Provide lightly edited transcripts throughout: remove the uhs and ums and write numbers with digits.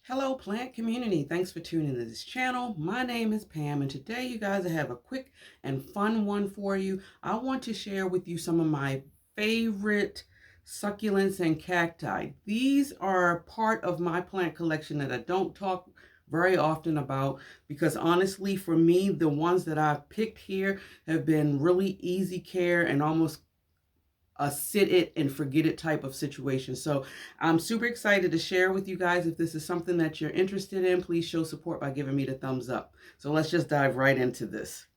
Hello plant community, thanks for tuning into this channel. My name is Pam and today you guys I have a quick and fun one for you. I want to share with you some of my favorite succulents and cacti. These are part of my plant collection that I don't talk very often about because honestly for me the ones that I've picked here have been really easy care and almost a sit it and forget it type of situation. So I'm super excited to share with you guys. If this is something that you're interested in, please show support by giving me the thumbs up. So let's just dive right into this.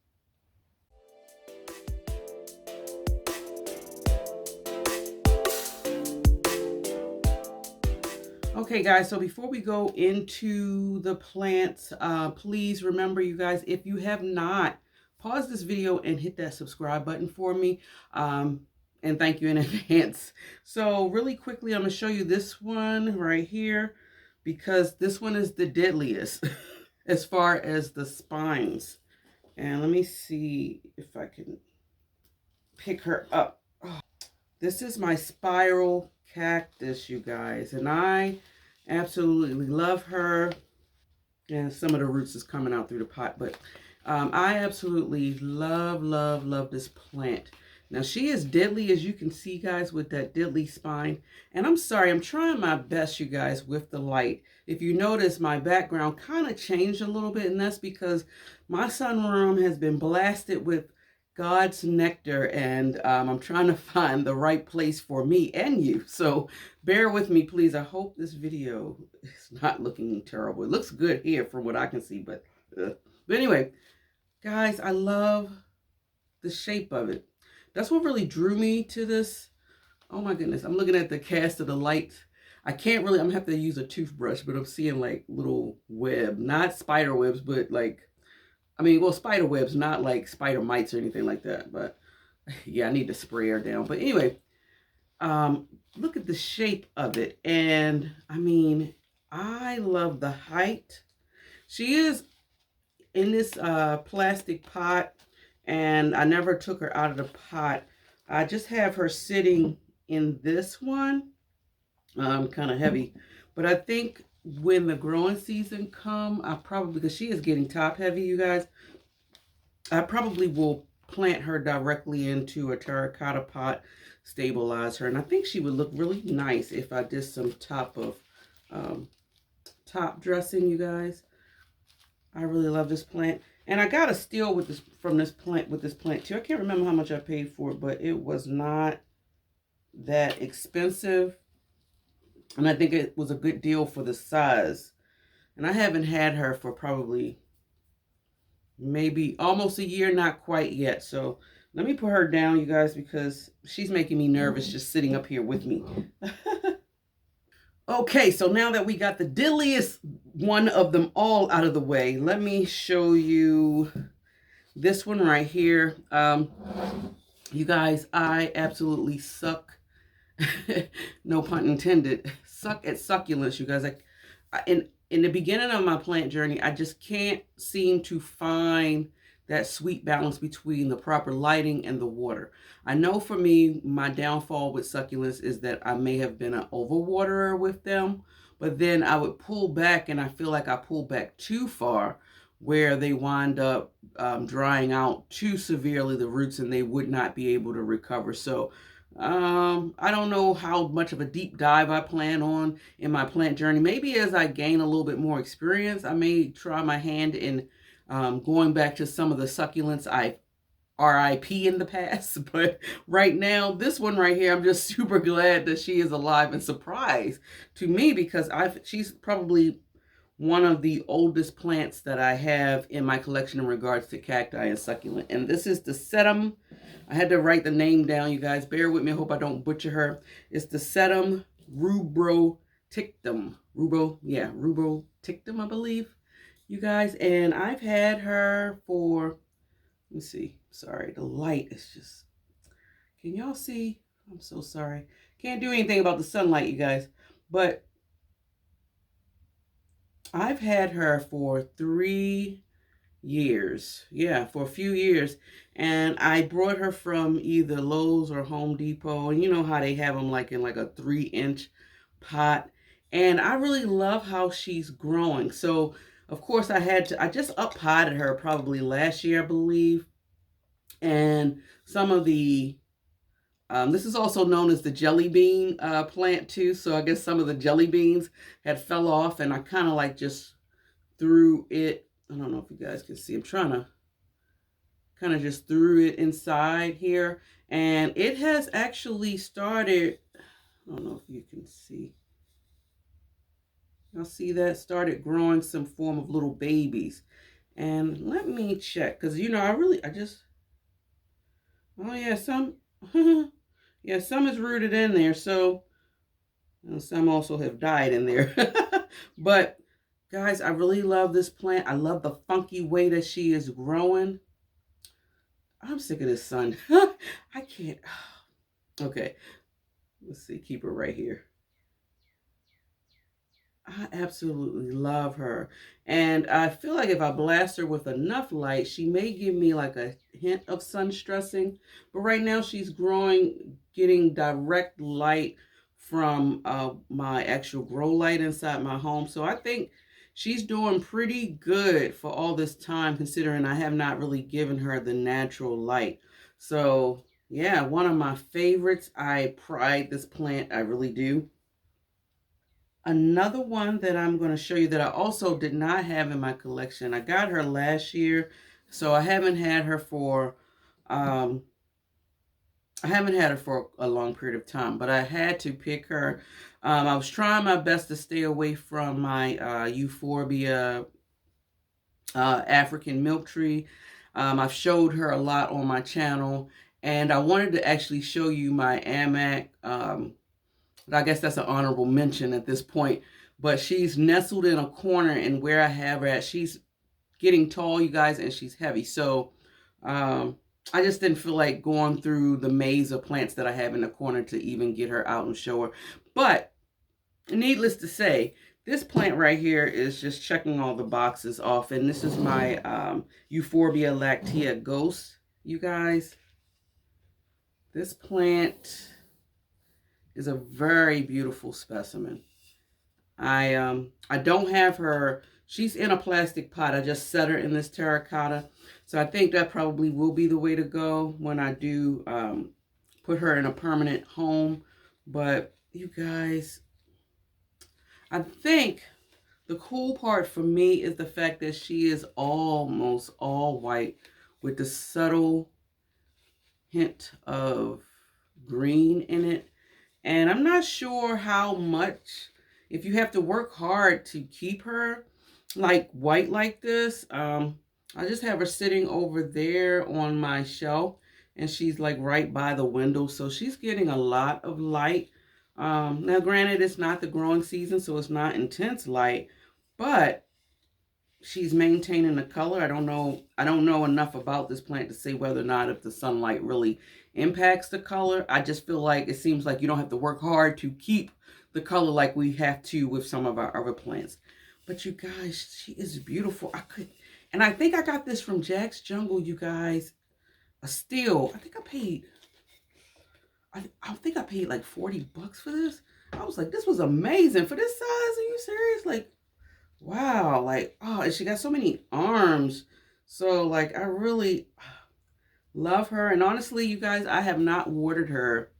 Okay guys, so before we go into the plants, please remember you guys, if you have not, pause this video and hit that subscribe button for me. And thank you in advance. So really quickly, I'm going to show you this one right here because this one is the deadliest as far as the spines. And let me see if I can pick her up. Oh, this is my spiral cactus, you guys, and I absolutely love her. And some of the roots is coming out through the pot, but I absolutely love this plant. Now she is deadly, as you can see guys, with that deadly spine. And I'm sorry, I'm trying my best you guys with the light. If you notice, my background kind of changed a little bit, and that's because my sunroom has been blasted with God's nectar, and I'm trying to find the right place for me and you. So bear with me, please. I hope this video is not looking terrible. It looks good here from what I can see, but anyway, guys, I love the shape of it. That's what really drew me to this. Oh my goodness, I'm looking at the cast of the light. I can't really, I'm gonna have to use a toothbrush, but I'm seeing like little web, not spider webs, but like, I mean, well, spider webs, not like spider mites or anything like that, but yeah, I need to spray her down. But anyway, look at the shape of it. And I mean, I love the height. She is in this plastic pot, and I never took her out of the pot. I just have her sitting in this one, kind of heavy, but I think when the growing season come, I probably, because she is getting top heavy, you guys, I probably will plant her directly into a terracotta pot, stabilize her, and I think she would look really nice if I did some top dressing, you guys. I really love this plant. And I got a steal with this from this plant too. I can't remember how much I paid for it, but it was not that expensive. And I think it was a good deal for the size. And I haven't had her for probably maybe almost a year, not quite yet. So let me put her down, you guys, because she's making me nervous just sitting up here with me. Okay, so now that we got the dilliest one of them all out of the way, let me show you this one right here. You guys, I absolutely suck, no pun intended, suck at succulents, you guys. In the beginning of my plant journey, I just can't seem to find that sweet balance between the proper lighting and the water. I know for me, my downfall with succulents is that I may have been an overwaterer with them, but then I would pull back, and I feel like I pull back too far where they wind up drying out too severely, the roots, and they would not be able to recover. So I don't know how much of a deep dive I plan on in my plant journey. Maybe as I gain a little bit more experience, I may try my hand in going back to some of the succulents I've RIP in the past. But right now, this one right here, I'm just super glad that she is alive and surprised to me because she's probably one of the oldest plants that I have in my collection in regards to cacti and succulent. And this is the Sedum. I had to write the name down, you guys. Bear with me. I hope I don't butcher her. It's the Sedum rubrotictum. Rubrotictum, I believe, you guys. And I've had her for, let me see. Sorry, the light is just, can y'all see? I'm so sorry. Can't do anything about the sunlight, you guys. But I've had her for 3 years. Yeah, for a few years. And I brought her from either Lowe's or Home Depot. And you know how they have them like in like a 3-inch pot. And I really love how she's growing. So, of course, I just up potted her probably last year, I believe. And some of the, this is also known as the jelly bean plant too. So I guess some of the jelly beans had fell off and I kind of like just threw it. I don't know if you guys can see. I'm trying to kind of just threw it inside here. And it has actually started, I don't know if you can see. Y'all see that? Started growing some form of little babies. And let me check, because, you know, I just, oh yeah, some, yeah, some is rooted in there. So, and some also have died in there. But, guys, I really love this plant. I love the funky way that she is growing. I'm sick of this sun. I can't. Okay, let's see, keep her right here. I absolutely love her. And I feel like if I blast her with enough light, she may give me like a hint of sun stressing. But right now she's growing, getting direct light from my actual grow light inside my home. So I think she's doing pretty good for all this time, considering I have not really given her the natural light. So yeah, one of my favorites. I pride this plant. I really do. Another one that I'm going to show you that I also did not have in my collection. I got her last year, so I haven't had her for a long period of time, but I had to pick her. I was trying my best to stay away from my Euphorbia African milk tree. I've showed her a lot on my channel, and I wanted to actually show you my Amac. I guess that's an honorable mention at this point. But she's nestled in a corner, and where I have her at, she's getting tall, you guys, and she's heavy. So I just didn't feel like going through the maze of plants that I have in the corner to even get her out and show her. But needless to say, this plant right here is just checking all the boxes off. And this is my Euphorbia lactea ghost, you guys. This plant is a very beautiful specimen. I don't have her, she's in a plastic pot. I just set her in this terracotta. So I think that probably will be the way to go when I do put her in a permanent home. But you guys, I think the cool part for me is the fact that she is almost all white with the subtle hint of green in it. And I'm not sure how much, if you have to work hard to keep her like white like this. I just have her sitting over there on my shelf, and she's like right by the window. So she's getting a lot of light. Now granted, it's not the growing season, so it's not intense light, but she's maintaining the color. I don't know enough about this plant to say whether or not if the sunlight really impacts the color. I just feel like it seems like you don't have to work hard to keep the color like we have to with some of our other plants. But you guys, she is beautiful. And I think I got this from Jack's Jungle, you guys. A steal. I think I paid like 40 bucks for this. I was like, this was amazing for this size. Are you serious? Like, wow. Like, oh, and she got so many arms. So like, I really love her. And honestly, you guys, I have not watered her.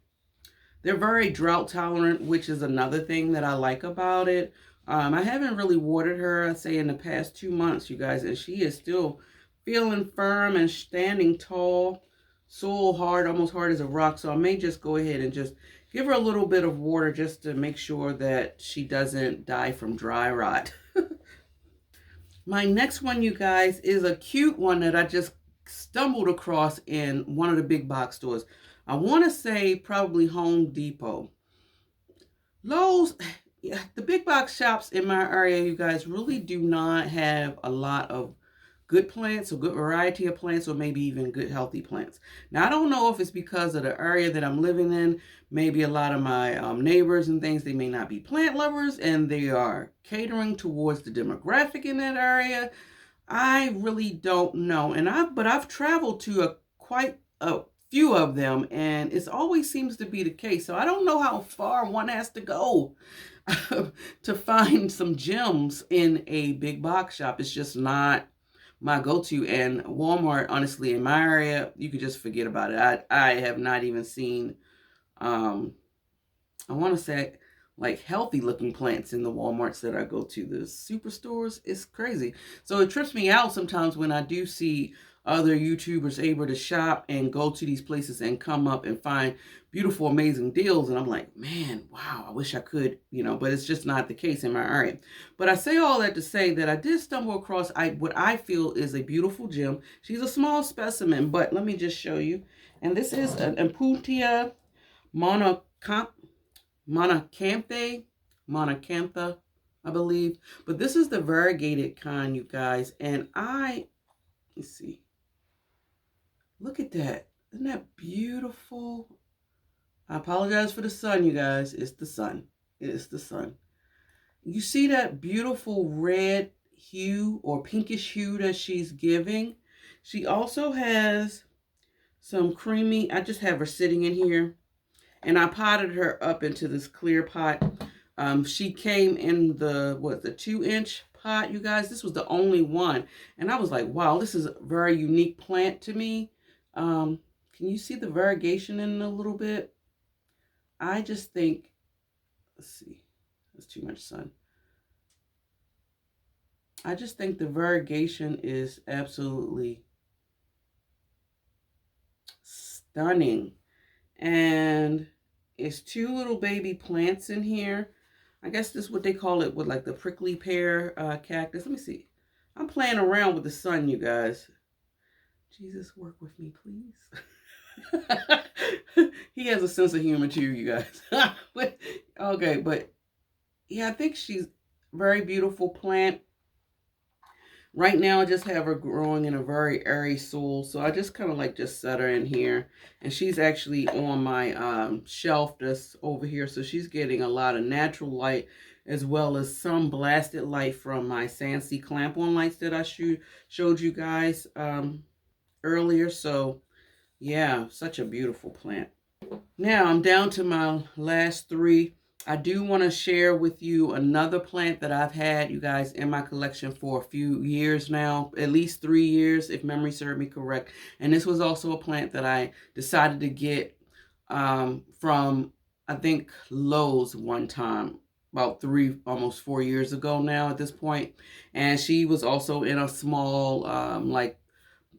They're very drought tolerant, which is another thing that I like about it. I haven't really watered her, I'd say, in the past 2 months, you guys, and she is still feeling firm and standing tall, so hard, almost hard as a rock. So I may just go ahead and just give her a little bit of water just to make sure that she doesn't die from dry rot. My next one, you guys, is a cute one that I just stumbled across in one of the big box stores. I want to say probably Home Depot. Lowe's, yeah, the big box shops in my area, you guys, really do not have a lot of good plants, or good variety of plants, or maybe even good healthy plants. Now, I don't know if it's because of the area that I'm living in. Maybe a lot of my neighbors and things, they may not be plant lovers, and they are catering towards the demographic in that area. I really don't know. But I've traveled to quite a few of them, and it always seems to be the case. So I don't know how far one has to go to find some gems in a big box shop. It's just not my go-to. And Walmart, honestly, in my area, you could just forget about it. I have not even seen, I want to say, like healthy looking plants in the Walmarts that I go to. The superstores is crazy. So it trips me out sometimes when I do see other YouTubers able to shop and go to these places and come up and find beautiful, amazing deals. And I'm like, man, wow, I wish I could, but it's just not the case in my area. But I say all that to say that I did stumble across what I feel is a beautiful gem. She's a small specimen, but let me just show you. And this is an opuntia monacantha, I believe. But this is the variegated kind, you guys. And let's see. Look at that. Isn't that beautiful? I apologize for the sun, you guys. It's the sun. It's the sun. You see that beautiful red hue or pinkish hue that she's giving? She also has some creamy, I just have her sitting in here. And I potted her up into this clear pot. She came in the 2-inch pot, you guys. This was the only one. And I was like, wow, this is a very unique plant to me. Can you see the variegation in a little bit? I just think, let's see, that's too much sun. I just think the variegation is absolutely stunning. And it's 2 little baby plants in here. I guess this is what they call it with like the prickly pear cactus. Let me see. I'm playing around with the sun, you guys. Jesus, work with me, please. He has a sense of humor too, you guys. Okay, but yeah, I think she's a very beautiful plant. Right now, I just have her growing in a very airy soil. So I just kind of like just set her in here. And she's actually on my shelf that's over here. So she's getting a lot of natural light as well as some blasted light from my Sansi clamp-on lights that I showed you guys earlier. So yeah, such a beautiful plant. Now I'm down to my last 3. I do want to share with you another plant that I've had, you guys, in my collection for a few years now, at least 3 years, if memory serves me correct. And this was also a plant that I decided to get from, I think, Lowe's one time, about 3, almost 4 years ago now at this point. And she was also in a small,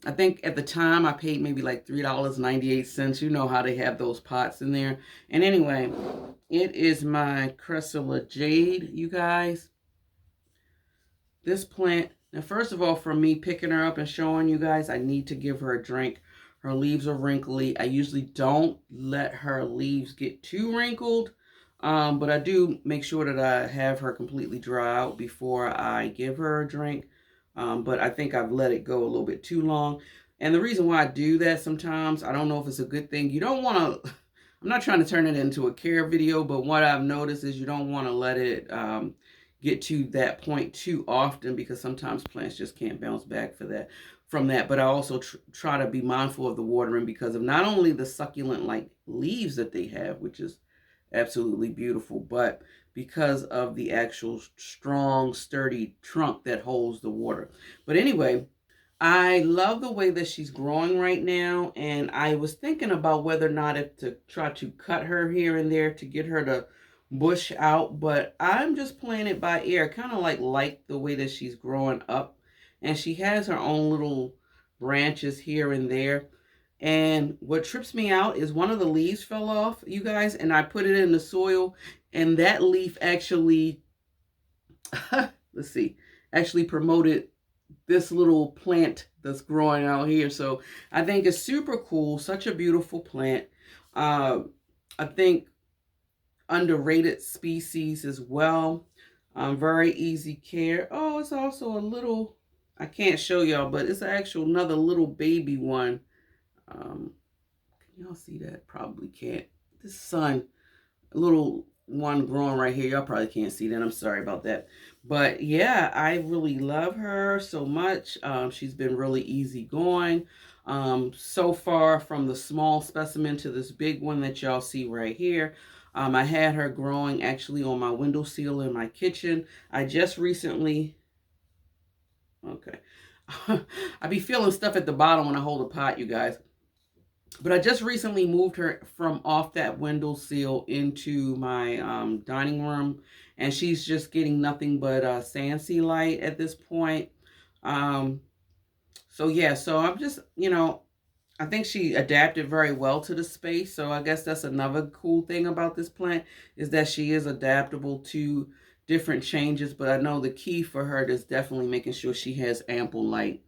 I think at the time I paid maybe like $3.98. You know how they have those pots in there. And anyway, it is my Crassula jade, you guys. This plant, now first of all, for me picking her up and showing you guys, I need to give her a drink. Her leaves are wrinkly. I usually don't let her leaves get too wrinkled. But I do make sure that I have her completely dry out before I give her a drink. But I think I've let it go a little bit too long. And the reason why I do that sometimes, I don't know if it's a good thing. You don't want to, I'm not trying to turn it into a care video, but what I've noticed is you don't want to let it get to that point too often, because sometimes plants just can't bounce back from that. But I also try to be mindful of the watering because of not only the succulent like leaves that they have, which is absolutely beautiful, but because of the actual strong, sturdy trunk that holds the water. But anyway, I love the way that she's growing right now, and I was thinking about whether or not to try to cut her here and there to get her to bush out, but I'm just playing it by ear. Kind of like the way that she's growing up, and she has her own little branches here and there. And what trips me out is one of the leaves fell off, you guys, and I put it in the soil, and that leaf actually, let's see, actually promoted this little plant that's growing out here. So I think it's super cool, such a beautiful plant. I think underrated species as well. Very easy care. Oh, it's also a little, I can't show y'all, but it's actually another little baby one. Can y'all see that? Probably can't. This sun, a little one growing right here. Y'all probably can't see that. I'm sorry about that. But yeah, I really love her so much. She's been really easy going. So far from the small specimen to this big one that y'all see right here. I had her growing actually on my windowsill in my kitchen. I just recently, okay. I be feeling stuff at the bottom when I hold a pot, you guys. But I just recently moved her from off that windowsill into my dining room. And she's just getting nothing but sand sea light at this point. Um, so yeah, so I'm just, I think she adapted very well to the space. So I guess that's another cool thing about this plant is that she is adaptable to different changes. But I know the key for her is definitely making sure she has ample light.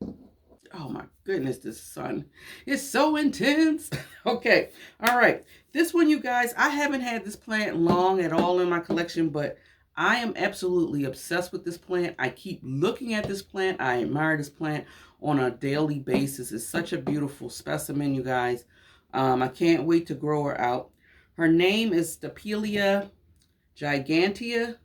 Oh my goodness, this sun is so intense. Okay, all right. This one, you guys, I haven't had this plant long at all in my collection, but I am absolutely obsessed with this plant. I keep looking at this plant. I admire this plant on a daily basis. It's such a beautiful specimen, you guys. I can't wait to grow her out. Her name is Stapelia gigantea,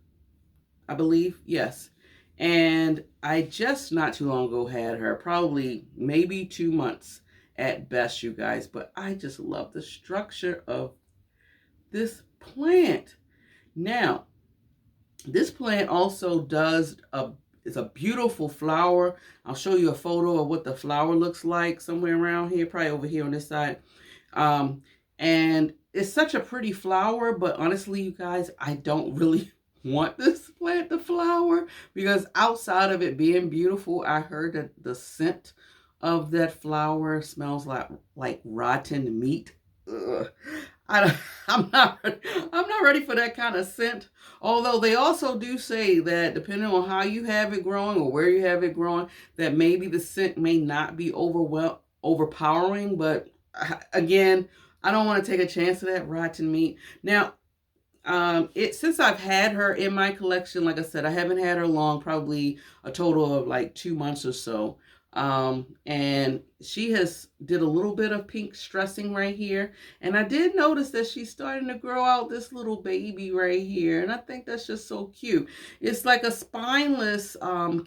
I believe. Yes. And I just not too long ago had her, probably maybe 2 months at best, you guys. But I just love the structure of this plant. Now, this plant also it's a beautiful flower. I'll show you a photo of what the flower looks like somewhere around here, probably over here on this side. And it's such a pretty flower, but honestly, you guys, I don't really want this plant to flower because outside of it being beautiful, I heard that the scent of that flower smells like rotten meat. Ugh. I, I'm not ready for that kind of scent. Although they also do say that depending on how you have it growing or where you have it growing, that maybe the scent may not be overpowering. But again, I don't want to take a chance of that rotten meat. Now, since I've had her in my collection, like I said, I haven't had her long, probably a total of like 2 months or so. And she did a little bit of pink stressing right here. And I did notice that she's starting to grow out this little baby right here. And I think that's just so cute. It's like a spineless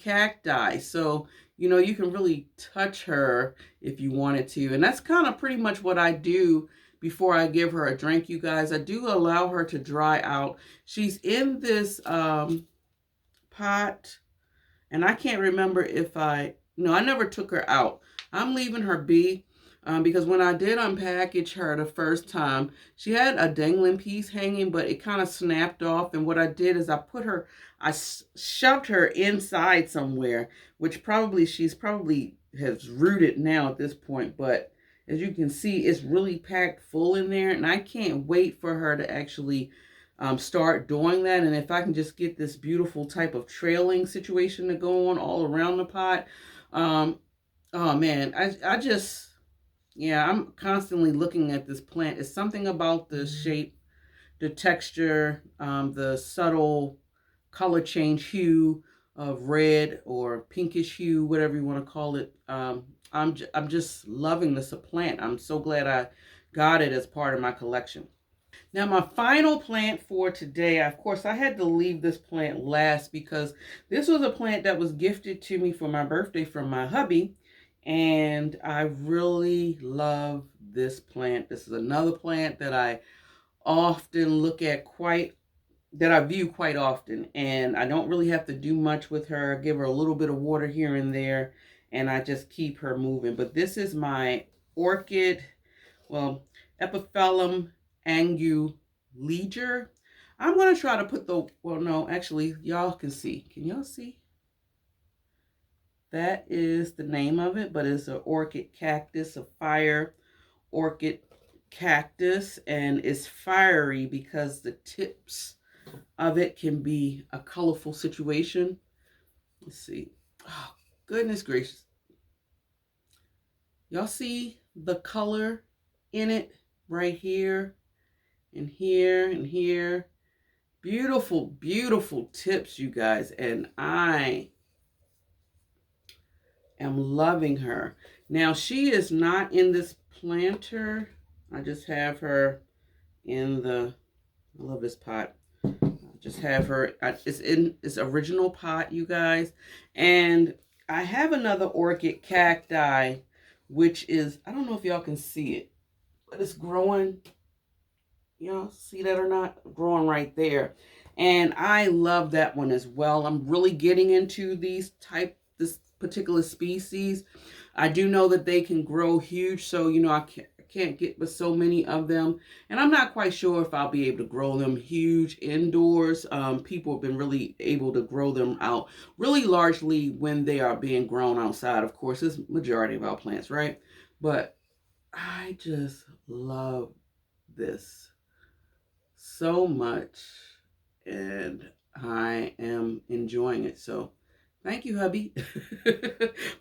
cacti. So, you can really touch her if you wanted to. And that's kind of pretty much what I do before I give her a drink, you guys. I do allow her to dry out. She's in this pot. And I can't remember if no, I never took her out. I'm leaving her be because when I did unpackage her the first time, she had a dangling piece hanging, but it kind of snapped off. And what I did is I shoved her inside somewhere, which she's probably has rooted now at this point. But as you can see, it's really packed full in there. And I can't wait for her to actually start doing that. And if I can just get this beautiful type of trailing situation to go on all around the pot. Oh man, I'm constantly looking at this plant. It's something about the shape, the texture, the subtle color change hue of red or pinkish hue, whatever you want to call it. I'm just loving this plant. I'm so glad I got it as part of my collection. Now, my final plant for today, of course, I had to leave this plant last because this was a plant that was gifted to me for my birthday from my hubby. And I really love this plant. This is another plant that I often that I view quite often. And I don't really have to do much with her. I give her a little bit of water here and there, and I just keep her moving. But this is my orchid, Epiphyllum anguliger. I'm going to try to put no, actually, y'all can see. Can y'all see? That is the name of it, but it's an orchid cactus, a fire orchid cactus, and it's fiery because the tips of it can be a colorful situation. Let's see. Oh, goodness gracious. Y'all see the color in it right here and here and here. Beautiful, beautiful tips, you guys. And I am loving her. Now, she is not in this planter. I just have her in I love this pot. I just have her, it's in its original pot, you guys. And I have another orchid cacti, which is, I don't know if y'all can see it, but it's growing Y'all see that or not? Growing right there. And I love that one as well. I'm really getting into this particular species. I do know that they can grow huge, so I can't get with so many of them. And I'm not quite sure if I'll be able to grow them huge indoors. People have been really able to grow them out really largely when they are being grown outside. Of course, it's majority of our plants, right? But I just love this so much, and I am enjoying it. So thank you, hubby.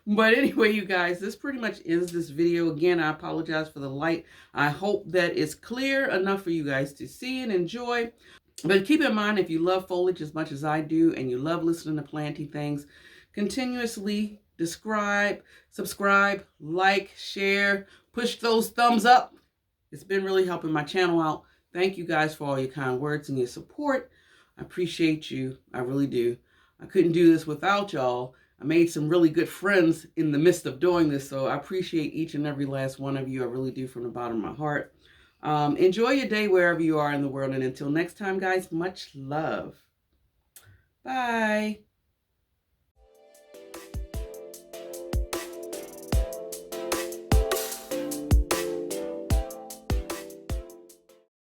But anyway, you guys, this pretty much ends this video. Again, I apologize for the light. I hope that it's clear enough for you guys to see and enjoy. But keep in mind, if you love foliage as much as I do, and you love listening to planting things, continuously subscribe, like, share, push those thumbs up. It's been really helping my channel out. Thank you guys for all your kind words and your support. I appreciate you. I really do. I couldn't do this without y'all. I made some really good friends in the midst of doing this, so I appreciate each and every last one of you. I really do from the bottom of my heart. Enjoy your day wherever you are in the world, and until next time, guys, much love. Bye.